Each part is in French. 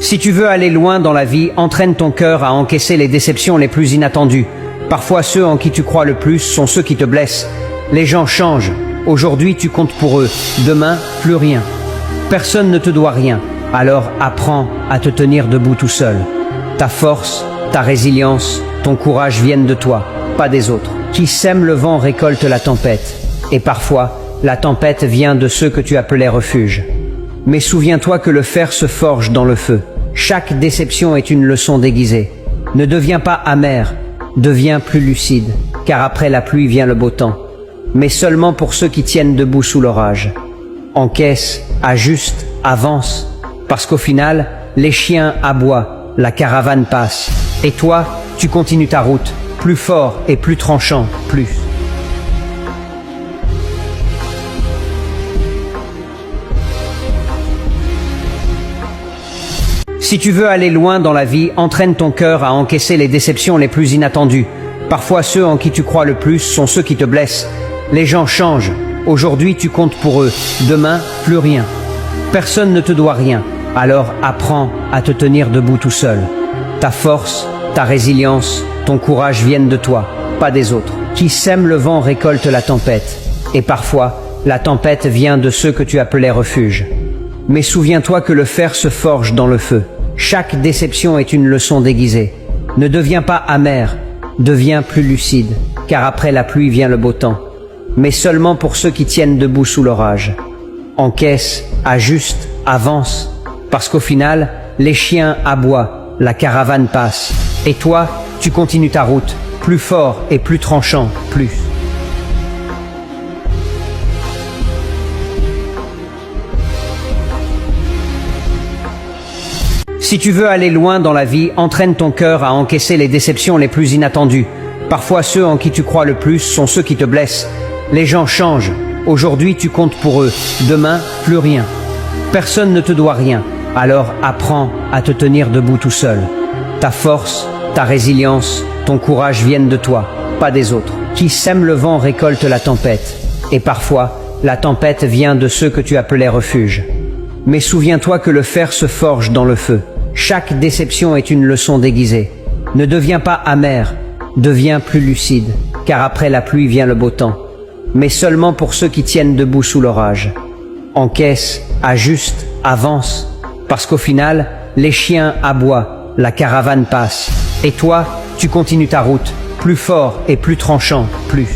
Si tu veux aller loin dans la vie, entraîne ton cœur à encaisser les déceptions les plus inattendues. Parfois ceux en qui tu crois le plus sont ceux qui te blessent. Les gens changent. Aujourd'hui tu comptes pour eux. Demain, plus rien. Personne ne te doit rien. Alors apprends à te tenir debout tout seul. Ta force, ta résilience, ton courage viennent de toi, pas des autres. Qui sème le vent récolte la tempête. Et parfois, la tempête vient de ceux que tu appelais refuge. Mais souviens-toi que le fer se forge dans le feu. Chaque déception est une leçon déguisée. Ne deviens pas amer, deviens plus lucide, car après la pluie vient le beau temps. Mais seulement pour ceux qui tiennent debout sous l'orage. Encaisse, ajuste, avance, parce qu'au final, les chiens aboient, la caravane passe. Et toi, tu continues ta route, plus fort et plus tranchant, plus. Si tu veux aller loin dans la vie, entraîne ton cœur à encaisser les déceptions les plus inattendues. Parfois ceux en qui tu crois le plus sont ceux qui te blessent. Les gens changent. Aujourd'hui tu comptes pour eux. Demain, plus rien. Personne ne te doit rien. Alors apprends à te tenir debout tout seul. Ta force, ta résilience, ton courage viennent de toi, pas des autres. Qui sème le vent récolte la tempête. Et parfois, la tempête vient de ceux que tu appelais refuge. Mais souviens-toi que le fer se forge dans le feu. Chaque déception est une leçon déguisée. Ne deviens pas amer, deviens plus lucide, car après la pluie vient le beau temps. Mais seulement pour ceux qui tiennent debout sous l'orage. Encaisse, ajuste, avance, parce qu'au final, les chiens aboient, la caravane passe. Et toi, tu continues ta route, plus fort et plus tranchant, plus. Si tu veux aller loin dans la vie, entraîne ton cœur à encaisser les déceptions les plus inattendues. Parfois ceux en qui tu crois le plus sont ceux qui te blessent. Les gens changent. Aujourd'hui tu comptes pour eux. Demain, plus rien. Personne ne te doit rien. Alors apprends à te tenir debout tout seul. Ta force, ta résilience, ton courage viennent de toi, pas des autres. Qui sème le vent récolte la tempête. Et parfois, la tempête vient de ceux que tu appelais refuge. Mais souviens-toi que le fer se forge dans le feu. Chaque déception est une leçon déguisée. Ne deviens pas amer, deviens plus lucide, car après la pluie vient le beau temps. Mais seulement pour ceux qui tiennent debout sous l'orage. Encaisse, ajuste, avance, parce qu'au final, les chiens aboient, la caravane passe. Et toi, tu continues ta route, plus fort et plus tranchant, plus.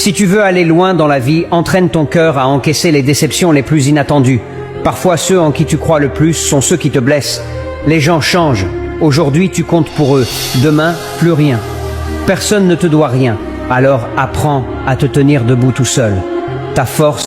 Si tu veux aller loin dans la vie, entraîne ton cœur à encaisser les déceptions les plus inattendues. Parfois ceux en qui tu crois le plus sont ceux qui te blessent. Les gens changent. Aujourd'hui tu comptes pour eux. Demain, plus rien. Personne ne te doit rien. Alors apprends à te tenir debout tout seul. Ta force